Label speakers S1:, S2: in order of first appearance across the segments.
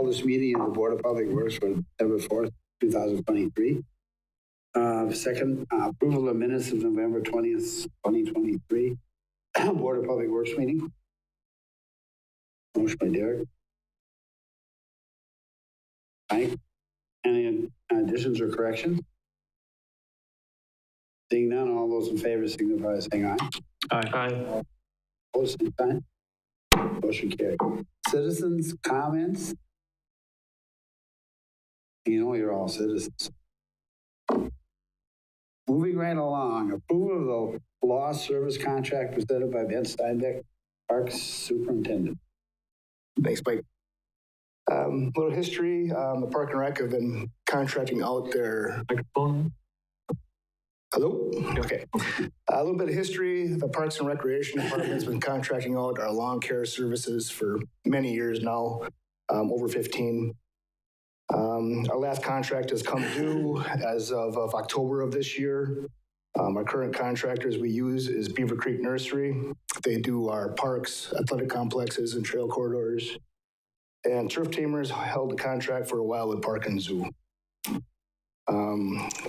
S1: call this meeting of the Board of Public Works for September 4th, 2023. Second, approval of minutes of November 20th, 2023. Board of Public Works meeting. Motion by Derek. Mike, any additions or corrections? Seeing none, all those in favor signify by saying aye.
S2: Aye.
S1: Opposed, same sign. Motion carried. Citizens' comments? You know you're all citizens. Moving right along, approval of the law service contract presented by Ben Steinbeck, Parks Superintendent.
S3: Thanks, Mike. Little history, the Park and Rec have been contracting out their...
S2: Microphone.
S3: Hello? Okay. A little bit of history. The Parks and Recreation Department has been contracting out our lawn care services for many years now, over 15. Our last contract has come due as of October of this year. Our current contractors we use is Beaver Creek Nursery. They do our parks, athletic complexes, and trail corridors. And Turf Tamers held a contract for Wildwood Park and Zoo.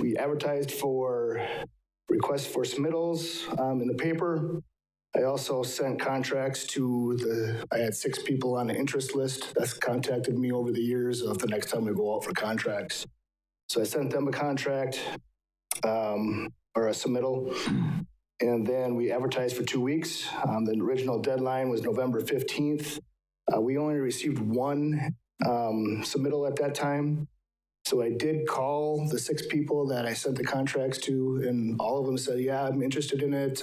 S3: We advertised for requests for submittals in the paper. I also sent contracts to I had 6 people on the interest list that's contacted me over the years of the next time we go out for contracts. So I sent them a contract or a submittal. And then we advertised for 2 weeks. The original deadline was November 15th. We only received 1 submittal at that time. So I did call the 6 people that I sent the contracts to, and all of them said, yeah, I'm interested in it.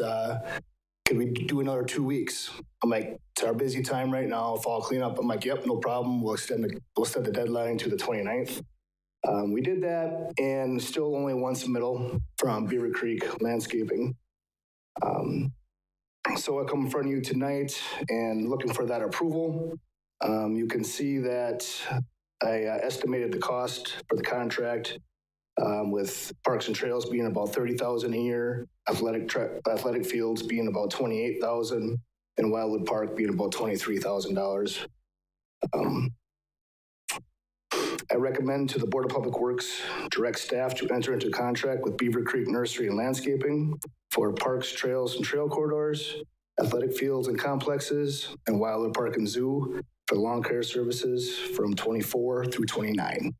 S3: Can we do another 2 weeks? I'm like, it's our busy time right now, fall cleanup. I'm like, yep, no problem. We'll set the deadline to the 29th. We did that, and still only 1 submittal from Beaver Creek Landscaping. So I come in front of you tonight and looking for that approval. You can see that I estimated the cost for the contract with Parks and Trails being about $30,000 a year, athletic fields being about $28,000, and Wildwood Park being about $23,000. I recommend to the Board of Public Works direct staff to enter into contract with Beaver Creek Nursery and Landscaping for parks, trails, and trail corridors, athletic fields and complexes, and Wildwood Park and Zoo for lawn care services from 24 through 29.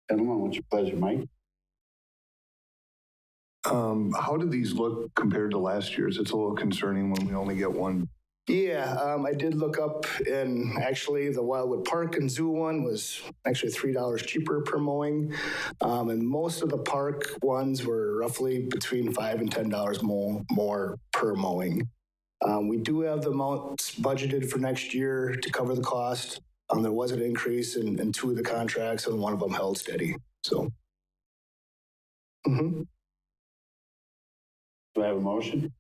S1: Gentlemen, what's your pleasure, Mike?
S4: How do these look compared to last year's? It's a little concerning when we only get 1.
S3: Yeah, I did look up, and actually the Wildwood Park and Zoo one was actually $3 cheaper per mowing, and most of the park ones were roughly between $5 and $10 more per mowing. We do have the amounts budgeted for next year to cover the cost. There was an increase in 2 of the contracts, and 1 of them held steady. So,
S1: Do I have a motion?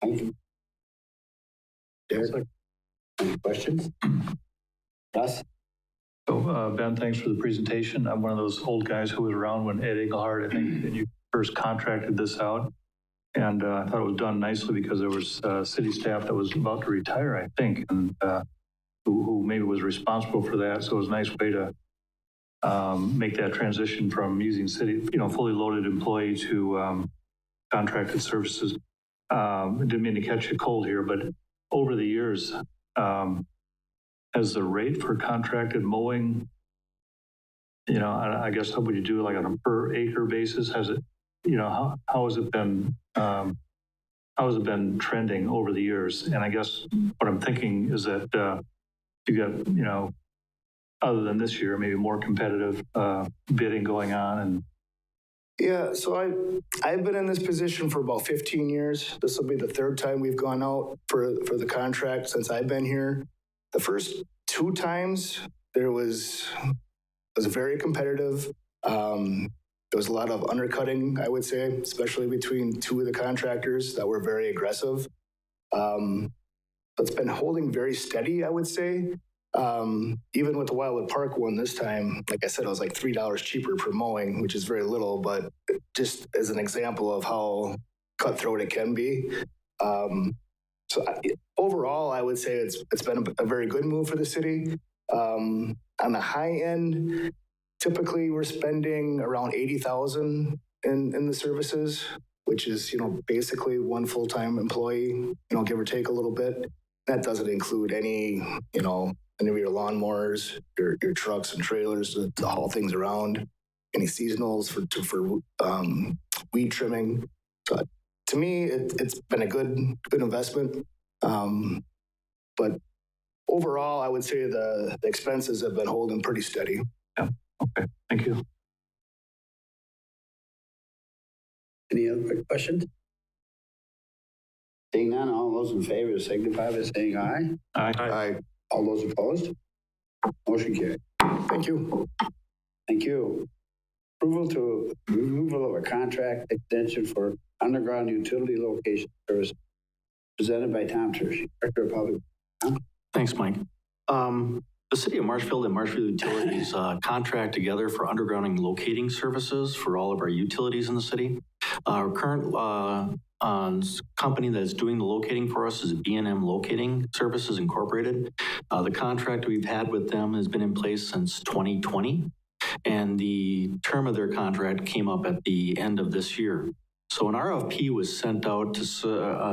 S1: Thank you. Derek, any questions? Russ?
S2: So, Ben, thanks for the presentation. I'm one of those old guys who was around when Ed Engelhardt, I think, and you first contracted this out. And I thought it was done nicely because there was city staff that was about to retire, I think, and who maybe was responsible for that. So it was a nice way to make that transition from using city, fully loaded employee to contracted services. Didn't mean to catch you cold here, but over the years, has the rate for contracted mowing, I guess, how would you do, like on a per acre basis? Has it, how has it been, trending over the years? And I guess what I'm thinking is that you got, other than this year, maybe more competitive bidding going on. And
S3: yeah, so I've been in this position for about 15 years. This will be the 3rd time we've gone out for the contract since I've been here. The first 2 times it was very competitive. There was a lot of undercutting, I would say, especially between 2 of the contractors that were very aggressive. It's been holding very steady, I would say. Even with the Wildwood Park one this time, like I said, it was like $3 cheaper per mowing, which is very little, but just as an example of how cutthroat it can be. So overall, I would say it's been a very good move for the city. On the high end, typically we're spending around 80,000 in the services, which is, basically one full-time employee, give or take a little bit. That doesn't include any of your lawnmowers, your trucks and trailers to haul things around, any seasonals for weed trimming. So to me, it's been a good investment. But overall, I would say the expenses have been holding pretty steady.
S2: Yeah, okay, thank you.
S1: Any other questions? Seeing none, all those in favor signify by saying aye.
S4: Aye.
S1: All those opposed? Motion carried.
S3: Thank you.
S1: Thank you. Removal of a contract extension for underground utility location service presented by Tom Tershi, Director of Public.
S5: Thanks, Mike. The city of Marshfield and Marshfield Utilities contract together for undergrounding locating services for all of our utilities in the city. Our current company that's doing the locating for us is B&M Locating Services Incorporated. The contract we've had with them has been in place since 2020, and the term of their contract came up at the end of this year. So an RFP was sent out to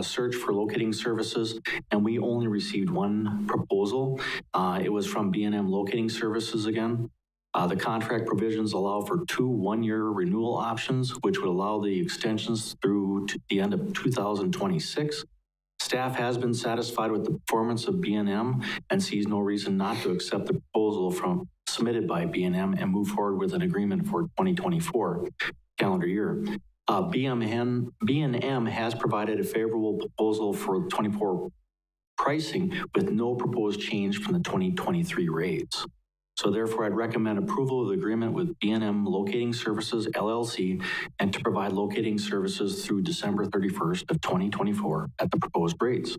S5: search for locating services, and we only received one proposal. It was from B&M Locating Services again. The contract provisions allow for 2 one-year renewal options, which would allow the extensions through to the end of 2026. Staff has been satisfied with the performance of B&M and sees no reason not to accept the proposal submitted by B&M and move forward with an agreement for 2024 calendar year. B&M has provided a favorable proposal for 24 pricing with no proposed change from the 2023 rates. So therefore, I'd recommend approval of the agreement with B&M Locating Services, LLC, and to provide locating services through December 31st of 2024 at the proposed rates.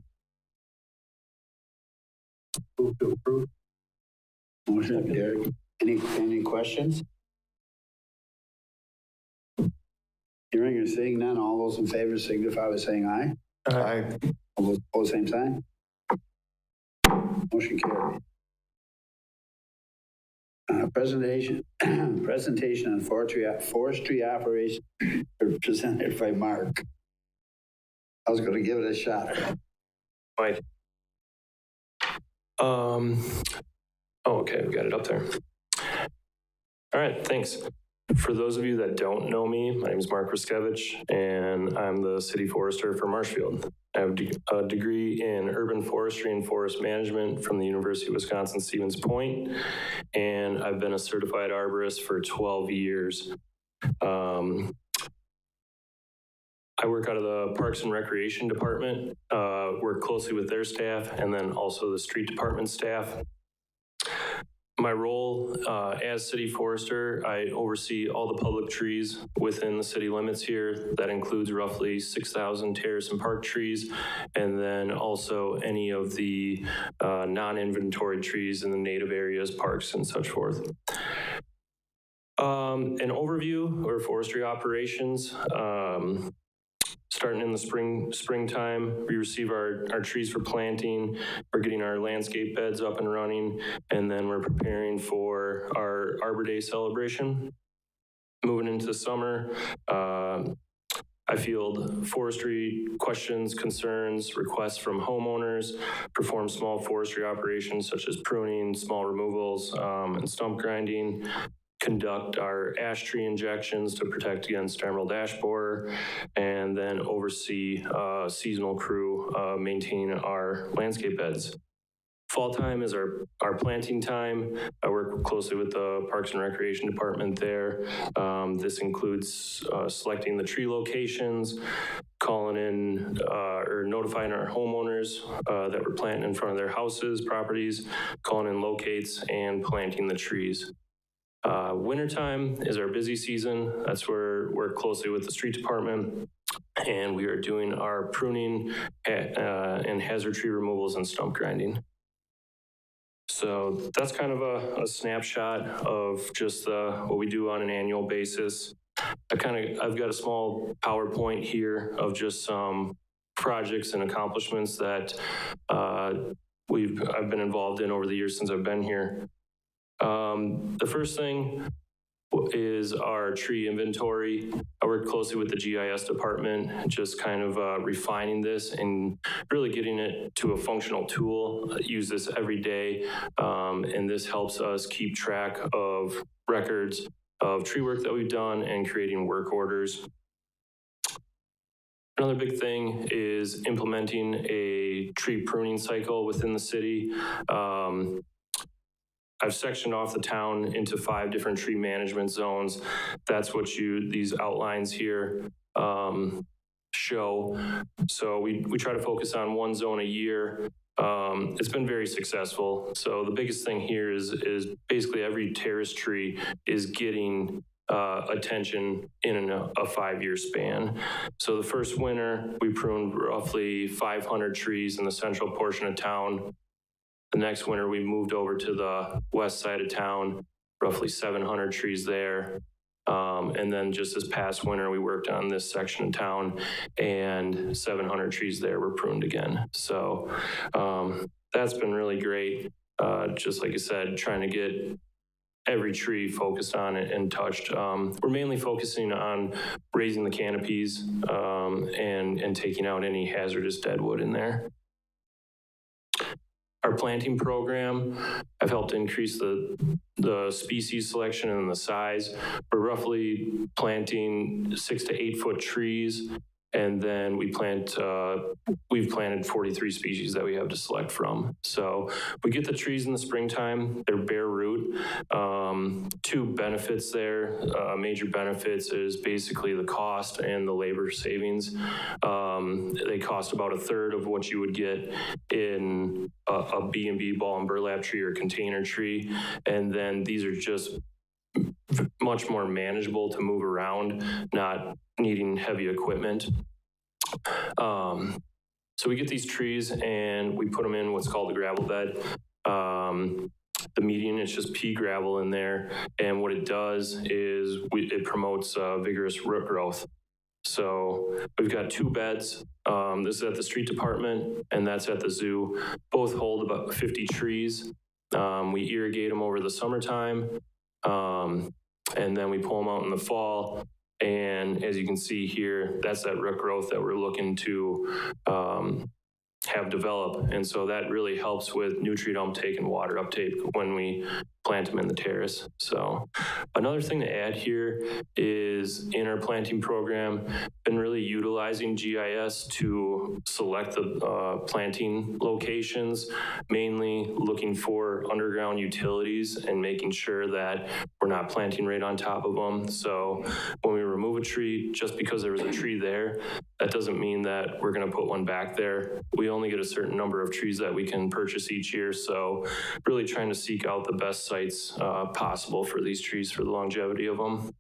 S1: Move to approve. Motion carried. Any questions? Hearing or seeing none, all those in favor signify by saying aye.
S4: Aye.
S1: All those opposed, same sign. Motion carried. Presentation on forestry operation presented by Mark. I was going to give it a shot.
S6: Mike. Okay, we got it up there. All right, thanks. For those of you that don't know me, my name is Mark Ruskevich, and I'm the city forester for Marshfield. I have a degree in urban forestry and forest management from the University of Wisconsin-Stevens Point, and I've been a certified arborist for 12 years. I work out of the Parks and Recreation Department, work closely with their staff, and then also the street department staff. My role as city forester, I oversee all the public trees within the city limits here. That includes roughly 6,000 terrace and park trees, and then also any of the non-inventory trees in the native areas, parks, and such forth. An overview of forestry operations. Starting in the springtime, we receive our trees for planting. We're getting our landscape beds up and running, and then we're preparing for our Arbor Day celebration. Moving into the summer, I field forestry questions, concerns, requests from homeowners, perform small forestry operations such as pruning, small removals, and stump grinding, conduct our ash tree injections to protect against emerald ash borer, and then oversee a seasonal crew maintaining our landscape beds. Fall time is our planting time. I work closely with the Parks and Recreation Department there. This includes selecting the tree locations, calling in or notifying our homeowners that we're planting in front of their houses, properties, calling in locates, and planting the trees. Wintertime is our busy season. That's where we work closely with the street department, and we are doing our pruning and hazard tree removals and stump grinding. So that's kind of a snapshot of just what we do on an annual basis. I've got a small PowerPoint here of just some projects and accomplishments that I've been involved in over the years since I've been here. The first thing is our tree inventory. I worked closely with the GIS department, just kind of refining this and really getting it to a functional tool. I use this every day, and this helps us keep track of records of tree work that we've done and creating work orders. Another big thing is implementing a tree pruning cycle within the city. I've sectioned off the town into 5 different tree management zones. That's what these outlines here show. So we try to focus on 1 zone a year. It's been very successful. So the biggest thing here is basically every terrace tree is getting attention in a 5-year span. So the first winter, we pruned roughly 500 trees in the central portion of town. The next winter, we moved over to the west side of town, roughly 700 trees there. And then just this past winter, we worked on this section of town and 700 trees there were pruned again. So that's been really great. Just like I said, trying to get every tree focused on it and touched. We're mainly focusing on raising the canopies and taking out any hazardous deadwood in there. Our planting program, I've helped increase the species selection and the size. We're roughly planting 6 to 8 foot trees, and then we've planted 43 species that we have to select from. So we get the trees in the springtime, they're bare root. 2 benefits there, major benefits is basically the cost and the labor savings. They cost about 1/3 of what you would get in a B&B ball and burlap tree or container tree. And then these are just much more manageable to move around, not needing heavy equipment. So we get these trees and we put them in what's called the gravel bed. The median is just pea gravel in there. And what it does is it promotes vigorous root growth. So we've got 2 beds. This is at the street department and that's at the zoo. Both hold about 50 trees. We irrigate them over the summertime. And then we pull them out in the fall. And as you can see here, that's that root growth that we're looking to have develop. And so that really helps with nutrient uptake and water uptake when we plant them in the terrace. So another thing to add here is in our planting program, been really utilizing GIS to select the planting locations, mainly looking for underground utilities and making sure that we're not planting right on top of them. So when we remove a tree, just because there was a tree there, that doesn't mean that we're going to put one back there. We only get a certain number of trees that we can purchase each year. So really trying to seek out the best sites possible for these trees for the longevity of them.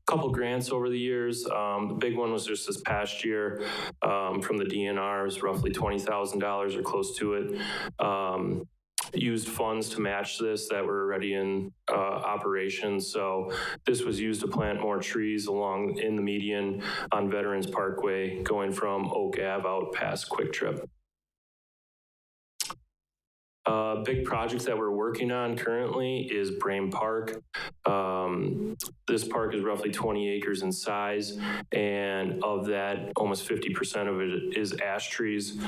S6: Couple grants over the years. The big one was just this past year from the DNR. It was roughly $20,000 or close to it. Used funds to match this that were already in operation. So this was used to plant more trees along in the median on Veterans Parkway, going from Oak Ave out past Quick Trip. Big projects that we're working on currently is Brame Park. This park is roughly 20 acres in size, and of that, almost 50% of it is ash trees.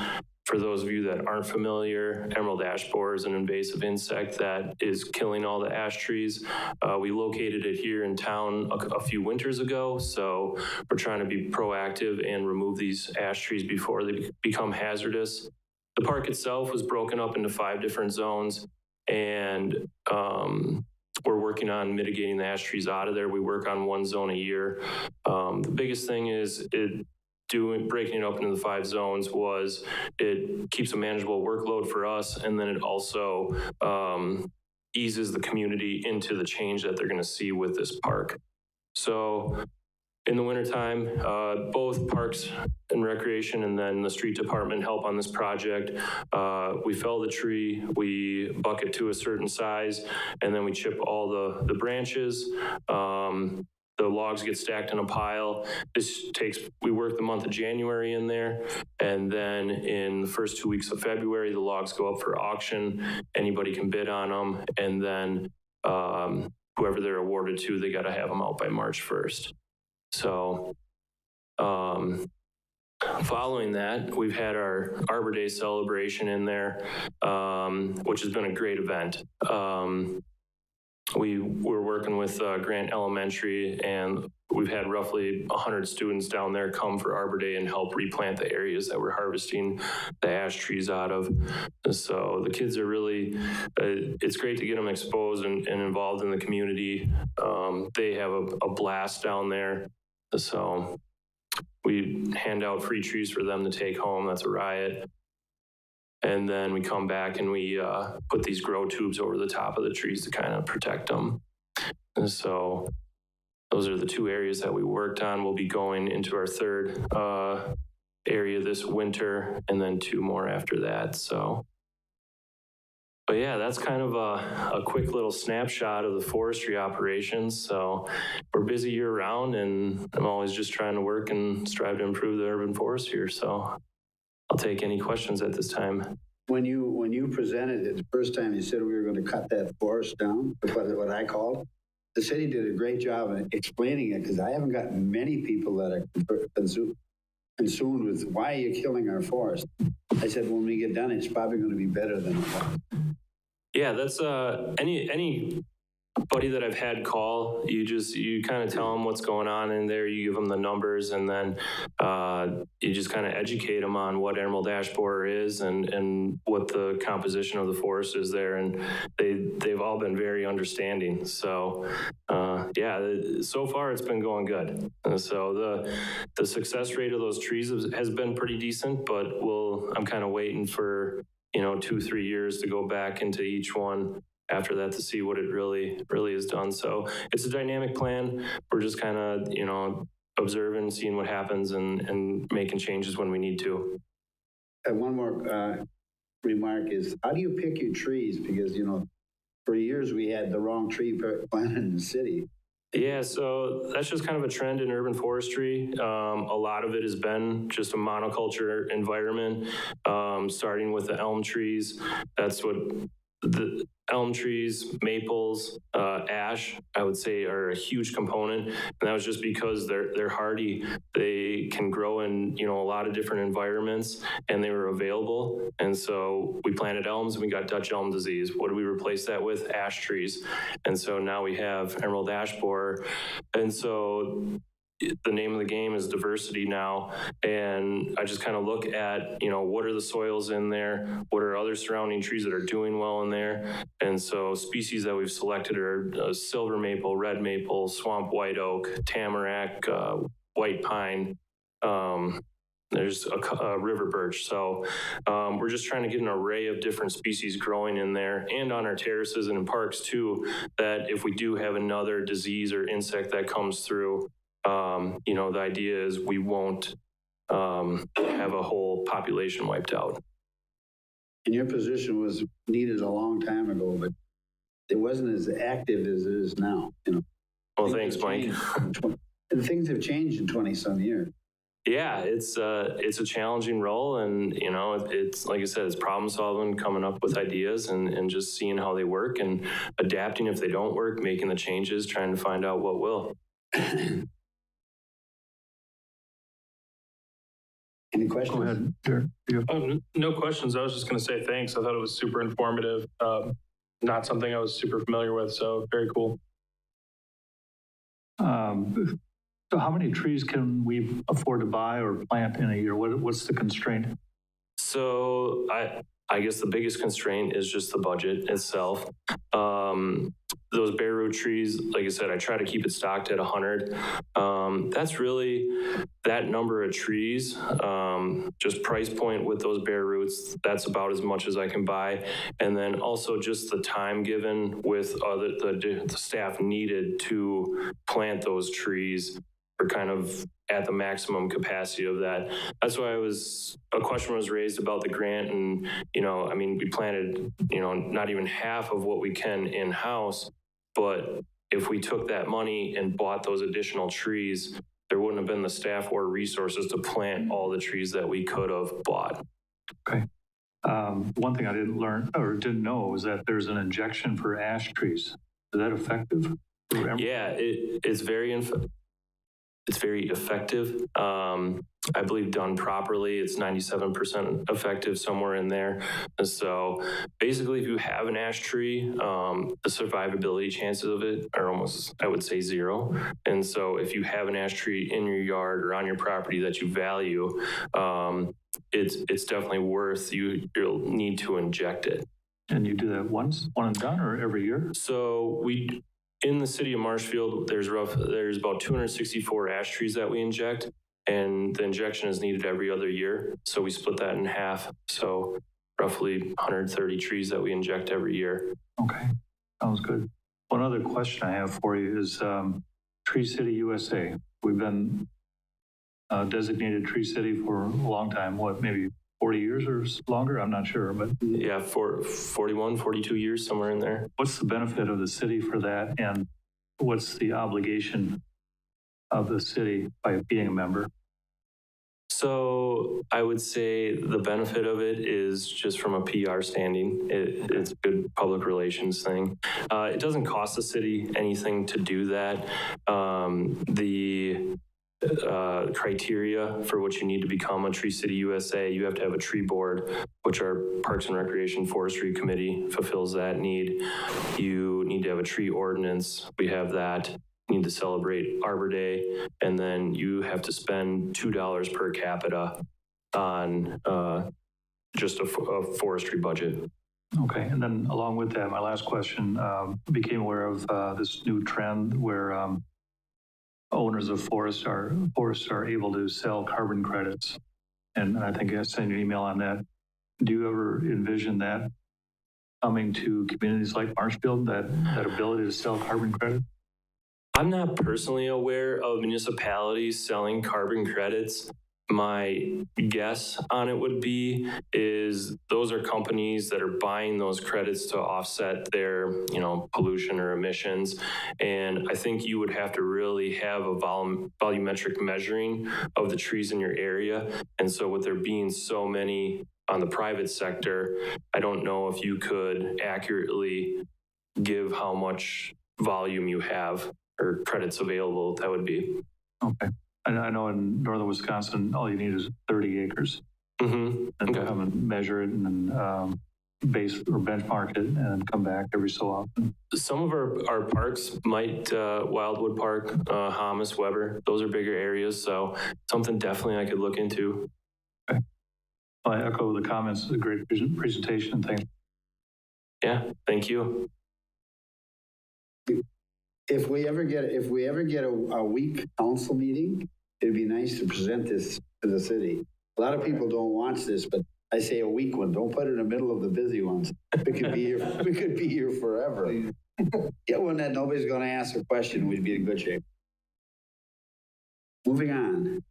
S6: For those of you that aren't familiar, emerald ash borer is an invasive insect that is killing all the ash trees. We located it here in town a few winters ago, so we're trying to be proactive and remove these ash trees before they become hazardous. The park itself was broken up into 5 different zones, and we're working on mitigating the ash trees out of there. We work on 1 zone a year. The biggest thing is breaking it up into the 5 zones was it keeps a manageable workload for us, and then it also eases the community into the change that they're going to see with this park. So in the wintertime, both Parks and Recreation and then the street department help on this project. We fell the tree, we bucket to a certain size, and then we chip all the branches. the logs get stacked in a pile. We work the month of January in there, and then in the first 2 weeks of February, the logs go up for auction. Anybody can bid on them, and then whoever they're awarded to, they got to have them out by March 1st. So following that, we've had our Arbor Day celebration in there, which has been a great event. We're working with Grant Elementary, and we've had roughly 100 students down there come for Arbor Day and help replant the areas that we're harvesting the ash trees out of. And so the kids are really, it's great to get them exposed and involved in the community. They have a blast down there. So we hand out free trees for them to take home. That's a riot. And then we come back and we put these grow tubes over the top of the trees to kind of protect them. And so those are the two areas that we worked on. We'll be going into our third area this winter, and then 2 more after that. So, but yeah, that's kind of a quick little snapshot of the forestry operations. So we're busy year round, and I'm always just trying to work and strive to improve the urban forest here. So I'll take any questions at this time.
S1: When you presented it the first time, you said we were going to cut that forest down, what I called. The city did a great job in explaining it, because I haven't gotten many people that are consumed with, why are you killing our forest? I said, when we get done, it's probably going to be better than it was. Yeah, that's anybody that I've had call, you kind of tell them what's going on in there, you give them the numbers, and then you just kind of educate them on what emerald ash borer is and what the composition of the forest is there, and they've all been very understanding. So yeah, so far it's been going good. So the success rate of those trees has been pretty decent, but I'm kind of waiting for 2-3 years to go back into each one after that to see what it really has done. So it's a dynamic plan. We're just kind of, observing, seeing what happens, and making changes when we need to. One more remark is, how do you pick your trees? Because, for years we had the wrong tree planted in the city. Yeah, so that's just kind of a trend in urban forestry. A lot of it has been just a monoculture environment, starting with the elm trees. That's what the elm trees, maples, ash, I would say, are a huge component. And that was just because they're hardy. They can grow in, a lot of different environments, and they were available. And so we planted elms, and we got Dutch elm disease. What do we replace that with? Ash trees. And so now we have emerald ash borer. And so the name of the game is diversity now. And I just kind of look at, what are the soils in there? What are other surrounding trees that are doing well in there? And so species that we've selected are silver maple, red maple, swamp white oak, tamarack, white pine. There's a river birch. So we're just trying to get an array of different species growing in there, and on our terraces and in parks too, that if we do have another disease or insect that comes through, the idea is we won't have a whole population wiped out. And your position was needed a long time ago, but it wasn't as active as it is now. Well, thanks, Mike. And things have changed in 20-some years. Yeah, it's a challenging role, and it's like I said, it's problem solving, coming up with ideas, and just seeing how they work and adapting if they don't work, making the changes, trying to find out what will. Any questions?
S2: Go ahead, Derek.
S7: No questions. I was just going to say thanks. I thought it was super informative. Not something I was super familiar with, so very cool.
S2: So how many trees can we afford to buy or plant in a year? What's the constraint?
S6: So I guess the biggest constraint is just the budget itself. Those bare root trees, like I said, I try to keep it stocked at 100. That's really that number of trees, just price point with those bare roots. That's about as much as I can buy. And then also just the time given with the staff needed to plant those trees are kind of at the maximum capacity of that. That's why a question was raised about the grant, and, we planted, not even half of what we can in-house, but
S1: if we took that money and bought those additional trees, there wouldn't have been the staff or resources to plant all the trees that we could have bought.
S2: Okay. One thing I didn't learn or didn't know was that there's an injection for ash trees. Is that effective?
S1: Yeah, it's very effective. I believe done properly, it's 97% effective, somewhere in there. And so basically, if you have an ash tree, the survivability chances of it are almost, I would say, zero. And so if you have an ash tree in your yard or on your property that you value, it's definitely worth, you'll need to inject it.
S2: And you do that once, one and done, or every year?
S1: So in the city of Marshfield, there's about 264 ash trees that we inject, and the injection is needed every other year. So we split that in half. So roughly 130 trees that we inject every year.
S2: Okay, sounds good. One other question I have for you is Tree City USA. We've been designated Tree City for a long time, what, maybe 40 years or longer? I'm not sure, but.
S1: Yeah, for 41, 42 years, somewhere in there.
S2: What's the benefit of the city for that, and what's the obligation of the city by being a member?
S1: So I would say the benefit of it is just from a PR standing. It's a good public relations thing. It doesn't cost the city anything to do that. The criteria for what you need to become a Tree City USA, you have to have a tree board, which our Parks and Recreation Forestry Committee fulfills that need. You need to have a tree ordinance. We have that. You need to celebrate Arbor Day, and then you have to spend $2 per capita on just a forestry budget.
S2: Okay, and then along with that, my last question, became aware of this new trend where owners of forests are able to sell carbon credits. And I think I sent you an email on that. Do you ever envision that coming to communities like Marshfield, that ability to sell carbon credit?
S1: I'm not personally aware of municipalities selling carbon credits. My guess on it would be is those are companies that are buying those credits to offset their, pollution or emissions. And I think you would have to really have a volumetric measuring of the trees in your area. And so with there being so many on the private sector, I don't know if you could accurately give how much volume you have or credits available that would be.
S2: Okay. And I know in northern Wisconsin, all you need is 30 acres.
S1: Mm-hmm.
S2: And come and measure it and then base or benchmark it and then come back every so often.
S1: Some of our parks might, Wildwood Park, Hamas, Weber, those are bigger areas. So something definitely I could look into.
S2: Okay. Well, I echo the comments. It's a great presentation. Thanks.
S1: Yeah, thank you.
S8: If we ever get a week council meeting, it'd be nice to present this to the city. A lot of people don't watch this, but I say a week one. Don't put it in the middle of the busy ones. We could be here forever. Get one that nobody's going to ask a question. We'd be in good shape. Moving on.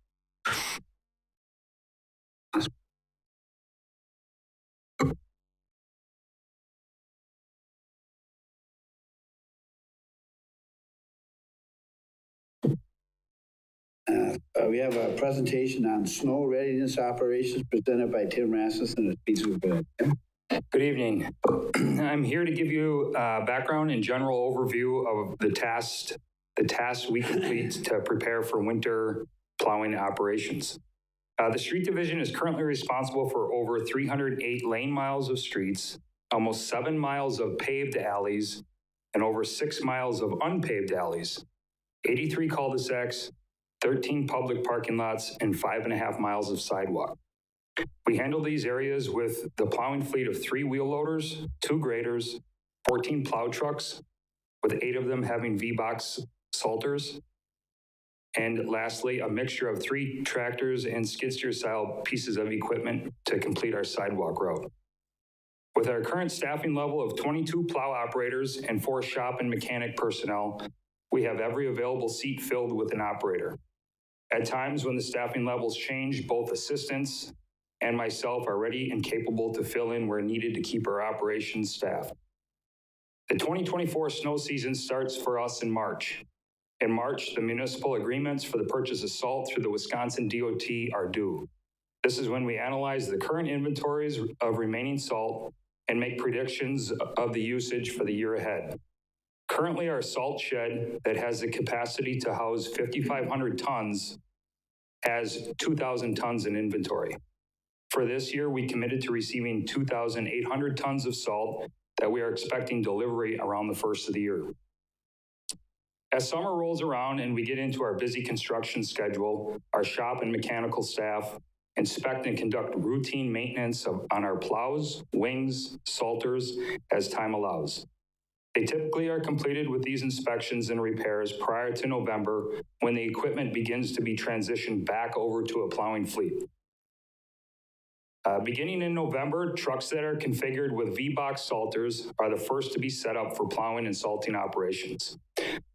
S8: We have a presentation on snow readiness operations presented by Tim Rasmussen at Speed Supervisor.
S9: Good evening. I'm here to give you a background and general overview of the tasks we complete to prepare for winter plowing operations. The Street Division is currently responsible for over 308 lane miles of streets, almost 7 miles of paved alleys, and over 6 miles of unpaved alleys, 83 cul-de-sacs, 13 public parking lots, and 5.5 miles of sidewalk. We handle these areas with the plowing fleet of 3 wheel loaders, 2 graders, 14 plow trucks, with 8 of them having V-box salters, and lastly, a mixture of 3 tractors and skid steer style pieces of equipment to complete our sidewalk route. With our current staffing level of 22 plow operators and 4 shop and mechanic personnel, we have every available seat filled with an operator. At times when the staffing levels change, both assistants and myself are ready and capable to fill in where needed to keep our operations staffed. The 2024 snow season starts for us in March. In March, the municipal agreements for the purchase of salt through the Wisconsin DOT are due. This is when we analyze the current inventories of remaining salt and make predictions of the usage for the year ahead. Currently, our salt shed that has the capacity to house 5,500 tons has 2,000 tons in inventory. For this year, we committed to receiving 2,800 tons of salt that we are expecting delivery around the first of the year. As summer rolls around and we get into our busy construction schedule, our shop and mechanical staff inspect and conduct routine maintenance on our plows, wings, salters as time allows. They typically are completed with these inspections and repairs prior to November, when the equipment begins to be transitioned back over to a plowing fleet. Beginning in November, trucks that are configured with V-box salters are the first to be set up for plowing and salting operations.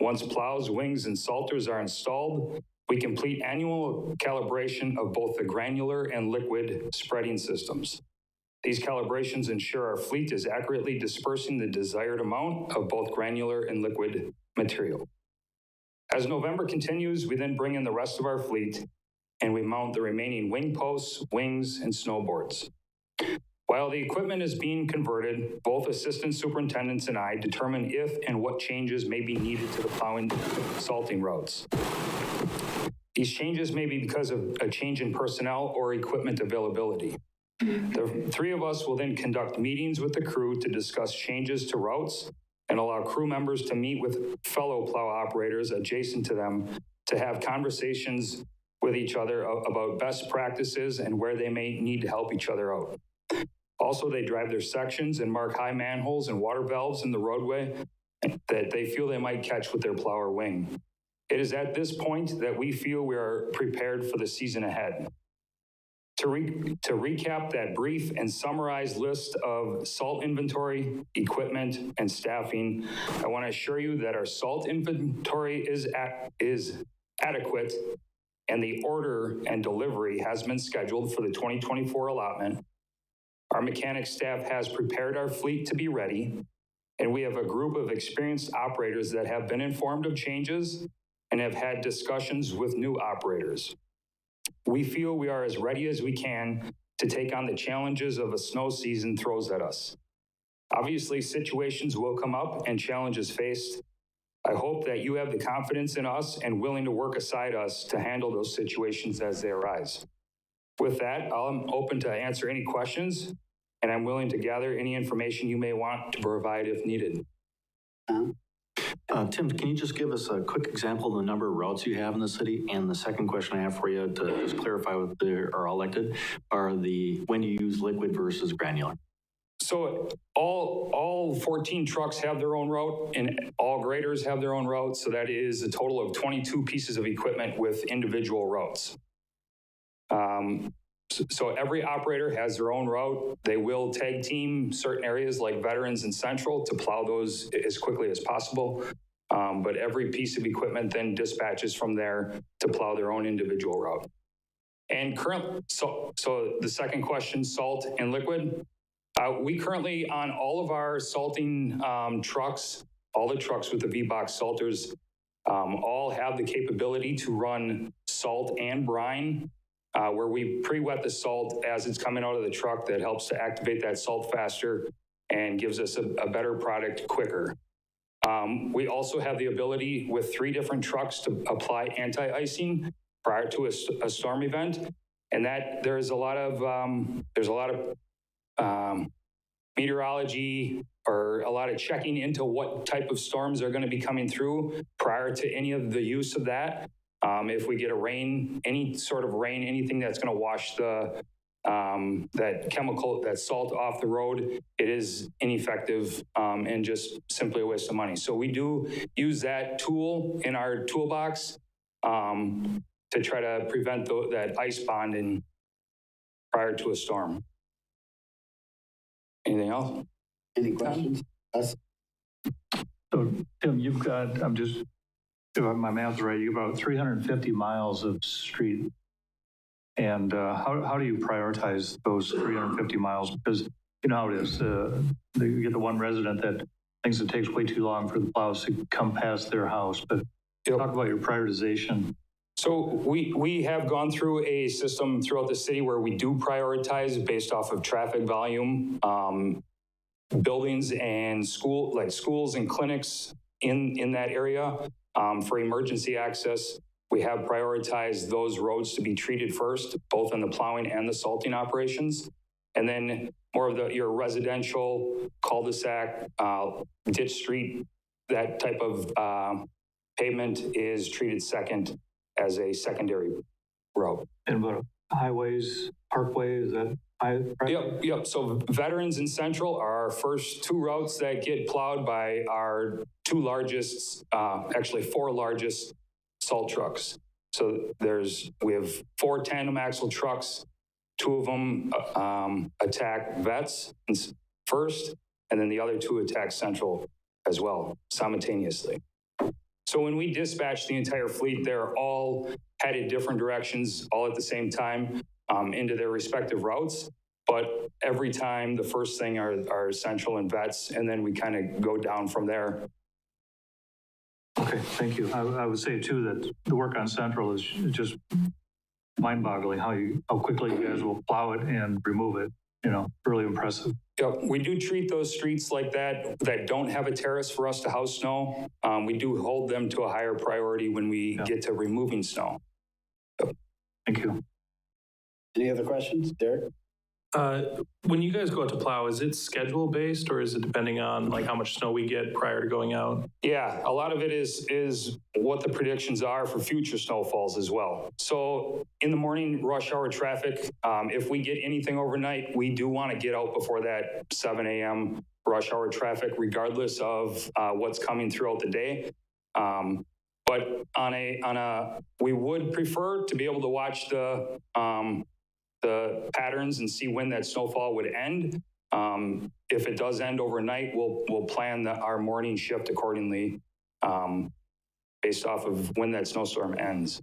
S9: Once plows, wings, and salters are installed, we complete annual calibration of both the granular and liquid spreading systems. These calibrations ensure our fleet is accurately dispersing the desired amount of both granular and liquid material. As November continues, we then bring in the rest of our fleet and we mount the remaining wing posts, wings, and snowboards. While the equipment is being converted, both assistant superintendents and I determine if and what changes may be needed to the plowing salting routes. These changes may be because of a change in personnel or equipment availability. The three of us will then conduct meetings with the crew to discuss changes to routes and allow crew members to meet with fellow plow operators adjacent to them to have conversations with each other about best practices and where they may need to help each other out. Also, they drive their sections and mark high manholes and water valves in the roadway that they feel they might catch with their plow or wing. It is at this point that we feel we are prepared for the season ahead. To recap that brief and summarized list of salt inventory, equipment, and staffing, I want to assure you that our salt inventory is adequate, and the order and delivery has been scheduled for the 2024 allotment. Our mechanic staff has prepared our fleet to be ready, and we have a group of experienced operators that have been informed of changes and have had discussions with new operators. We feel we are as ready as we can to take on the challenges of a snow season throws at us. Obviously, situations will come up and challenges faced. I hope that you have the confidence in us and willing to work aside us to handle those situations as they arise. With that, I'm open to answer any questions, and I'm willing to gather any information you may want to provide if needed.
S5: Tim, can you just give us a quick example of the number of routes you have in the city? And the second question I have for you to just clarify what they are elected are when you use liquid versus granular.
S9: So all 14 trucks have their own route and all graders have their own route. So that is a total of 22 pieces of equipment with individual routes. So every operator has their own route. They will tag team certain areas like Veterans and Central to plow those as quickly as possible. But every piece of equipment then dispatches from there to plow their own individual route. And so the second question, salt and liquid. We currently, on all of our salting trucks, all the trucks with the V-box salters, all have the capability to run salt and brine, where we pre-wet the salt as it's coming out of the truck. That helps to activate that salt faster and gives us a better product quicker. We also have the ability with 3 different trucks to apply anti-icing prior to a storm event, and that there's a lot of meteorology or a lot of checking into what type of storms are going to be coming through prior to any of the use of that. If we get any sort of rain, anything that's going to wash that chemical, that salt off the road, it is ineffective and just simply a waste of money. So we do use that tool in our toolbox to try to prevent that ice bonding prior to a storm. Anything else?
S8: Any questions? Us?
S2: So, Tim, you've got, if my math's right, you've about 350 miles of street. And how do you prioritize those 350 miles? Because you know how it is. You get the one resident that thinks it takes way too long for the plows to come past their house, but talk about your prioritization.
S9: So we have gone through a system throughout the city where we do prioritize based off of traffic volume, buildings and schools and clinics in that area. For emergency access, we have prioritized those roads to be treated first, both in the plowing and the salting operations. And then more of your residential cul-de-sac, ditch street, that type of pavement is treated second as a secondary road.
S2: And what, highways, parkway, is that high?
S9: Yep. So Veterans and Central are our first two routes that get plowed by our two largest, actually four largest salt trucks. So we have 4 tandem axle trucks. 2 of them attack Vets first, and then the other 2 attack Central as well, simultaneously. So when we dispatch the entire fleet, they're all headed different directions, all at the same time, into their respective routes. But every time, the first thing are Central and Vets, and then we kind of go down from there.
S2: Okay, thank you. I would say too that the work on Central is just mind-boggling how quickly you guys will plow it and remove it. Really impressive.
S9: Yep, we do treat those streets like that don't have a terrace for us to house snow. We do hold them to a higher priority when we get to removing snow. Yep.
S2: Thank you.
S8: Any other questions, Derek?
S7: When you guys go out to plow, is it schedule based or is it depending on like how much snow we get prior to going out?
S9: Yeah, a lot of it is what the predictions are for future snowfalls as well. So in the morning rush hour traffic, if we get anything overnight, we do want to get out before that 7 a.m. rush hour traffic, regardless of what's coming throughout the day. But we would prefer to be able to watch the patterns and see when that snowfall would end. If it does end overnight, we'll plan our morning shift accordingly, based off of when that snowstorm ends.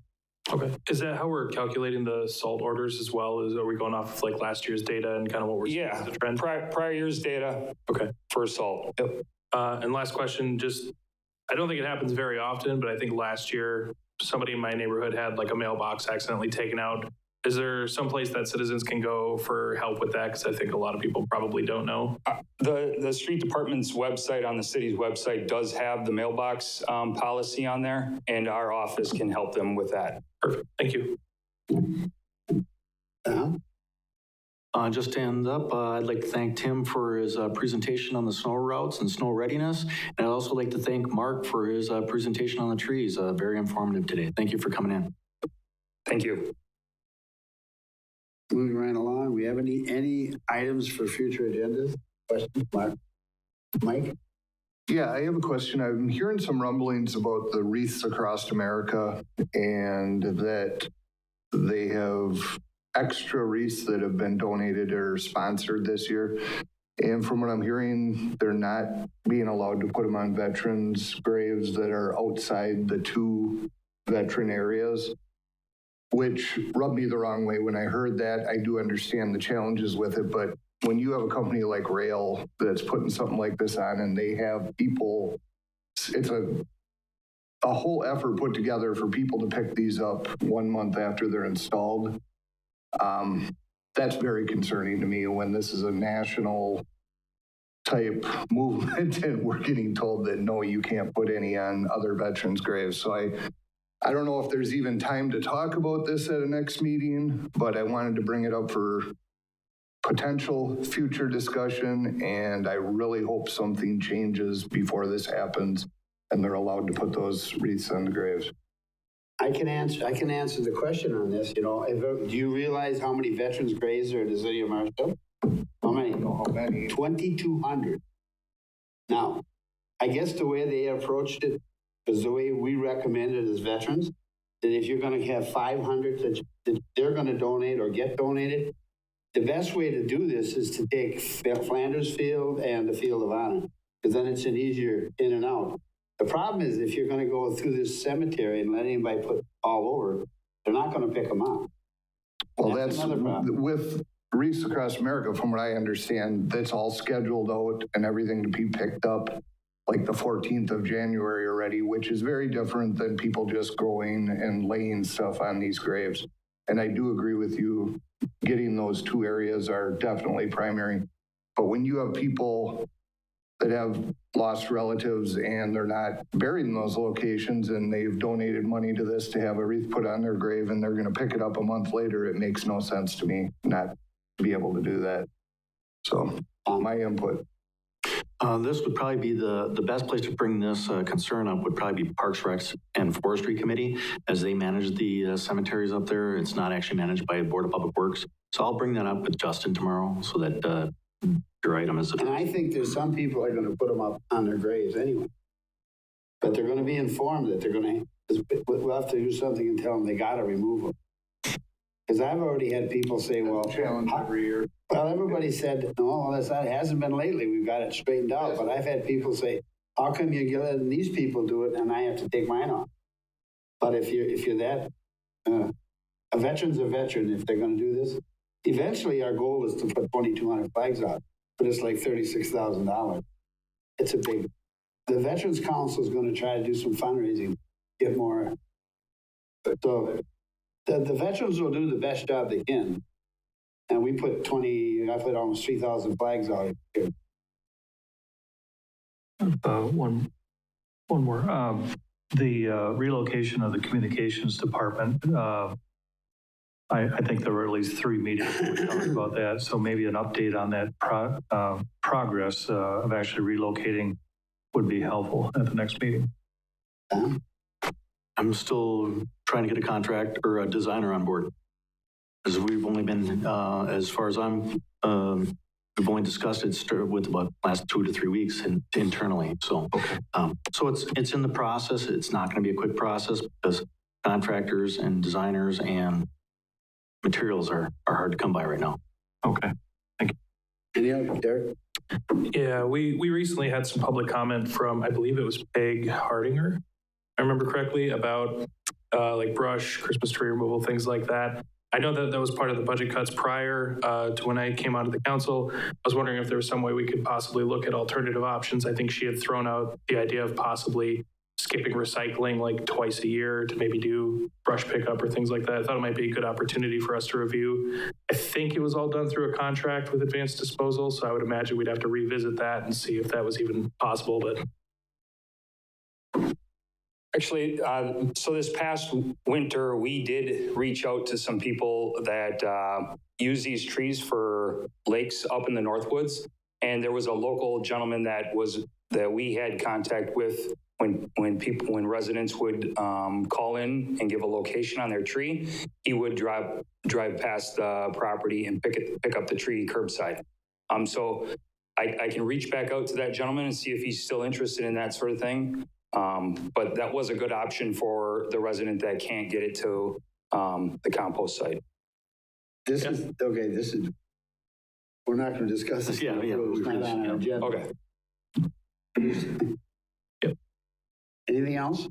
S7: Okay. Is that how we're calculating the salt orders as well? Are we going off of like last year's data and kind of what we're seeing as a trend?
S9: Prior year's data.
S7: Okay.
S9: For salt. Yep.
S7: And last question, I don't think it happens very often, but I think last year somebody in my neighborhood had like a mailbox accidentally taken out. Is there some place that citizens can go for help with that? Because I think a lot of people probably don't know.
S9: The street department's website on the city's website does have the mailbox policy on there, and our office can help them with that.
S7: Perfect. Thank you.
S5: Just to end up, I'd like to thank Tim for his presentation on the snow routes and snow readiness. And I'd also like to thank Mark for his presentation on the trees. Very informative today. Thank you for coming in.
S9: Thank you.
S8: Moving right along, we have any items for future agendas? Questions, Mark? Mike?
S4: Yeah, I have a question. I'm hearing some rumblings about the Wreaths Across America and that they have extra wreaths that have been donated or sponsored this year. And from what I'm hearing, they're not being allowed to put them on veterans' graves that are outside the 2 veteran areas, which rubbed me the wrong way when I heard that. I do understand the challenges with it, but when you have a company like Rail that's putting something like this on and they have people, it's a whole effort put together for people to pick these up 1 month after they're installed. That's very concerning to me when this is a national type movement and we're getting told that no, you can't put any on other veterans' graves. So I don't know if there's even time to talk about this at a next meeting, but I wanted to bring it up for potential future discussion, and I really hope something changes before this happens and they're allowed to put those wreaths on the graves.
S8: I can answer the question on this. Do you realize how many veterans' graves are in the city of Marshfield? How many? 2,200. Now, I guess the way they approached it is the way we recommend it as veterans, that if you're going to have 500 that they're going to donate or get donated, the best way to do this is to take Flanders Field and the Field of Honor, because then it's an easier in and out. The problem is if you're going to go through this cemetery and let anybody put all over, they're not going to pick them up.
S4: Well, that's another problem. With Wreaths Across America, from what I understand, that's all scheduled out and everything to be picked up like the 14th of January already, which is very different than people just going and laying stuff on these graves. And I do agree with you, getting those two areas are definitely primary. But when you have people that have lost relatives and they're not buried in those locations and they've donated money to this to have a wreath put on their grave and they're going to pick it up a month later, it makes no sense to me not to be able to do that. So my input.
S5: This would probably be the best place to bring this concern up would probably be Parks, Recs, and Forestry Committee, as they manage the cemeteries up there. It's not actually managed by the Board of Public Works. So I'll bring that up with Justin tomorrow so that your item is.
S8: And I think there's some people are going to put them up on their graves anyway. But they're going to be informed that they're going to, we'll have to do something and tell them they got to remove them. Because I've already had people say, well,
S4: Challenge every year.
S8: well, everybody said, no, it hasn't been lately. We've got it straightened out. But I've had people say, how come you're letting these people do it and I have to take mine off? But if you're that, a veteran's a veteran if they're going to do this. Eventually, our goal is to put 2,200 flags out, but it's like $36,000. It's a big. The Veterans Council is going to try to do some fundraising, get more. So the veterans will do the best job they can. And we put I put almost 3,000 flags out here.
S2: One more. The relocation of the communications department. I think there were at least 3 meetings where we talked about that. So maybe an update on that progress of actually relocating would be helpful at the next meeting.
S5: I'm still trying to get a contract or a designer on board. As we've only been, as far as we've only discussed it with about the last 2 to 3 weeks internally. So, so it's in the process. It's not going to be a quick process because contractors and designers and materials are hard to come by right now.
S2: Okay. Thank you.
S8: Any other, Derek?
S7: Yeah, we recently had some public comment from, I believe it was Peg Hardinger, I remember correctly, about like brush, Christmas tree removal, things like that. I know that was part of the budget cuts prior to when I came onto the council. I was wondering if there was some way we could possibly look at alternative options. I think she had thrown out the idea of possibly skipping recycling like twice a year to maybe do brush pickup or things like that. I thought it might be a good opportunity for us to review. I think it was all done through a contract with Advanced Disposal, so I would imagine we'd have to revisit that and see if that was even possible, but.
S9: Actually, so this past winter, we did reach out to some people that use these trees for lakes up in the Northwoods. And there was a local gentleman that we had contact with when residents would call in and give a location on their tree, he would drive past the property and pick up the tree curbside. So I can reach back out to that gentleman and see if he's still interested in that sort of thing. But that was a good option for the resident that can't get it to the compost site.
S8: This is, we're not going to discuss this.
S5: Yeah.
S8: It's not on our agenda.
S9: Okay.
S7: Yep.
S8: Anything else?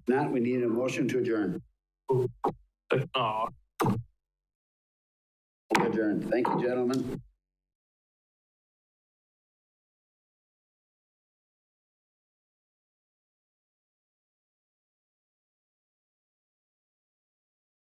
S8: Not, we need a motion to adjourn.
S7: Oh.
S8: Adjourn. Thank you, gentlemen.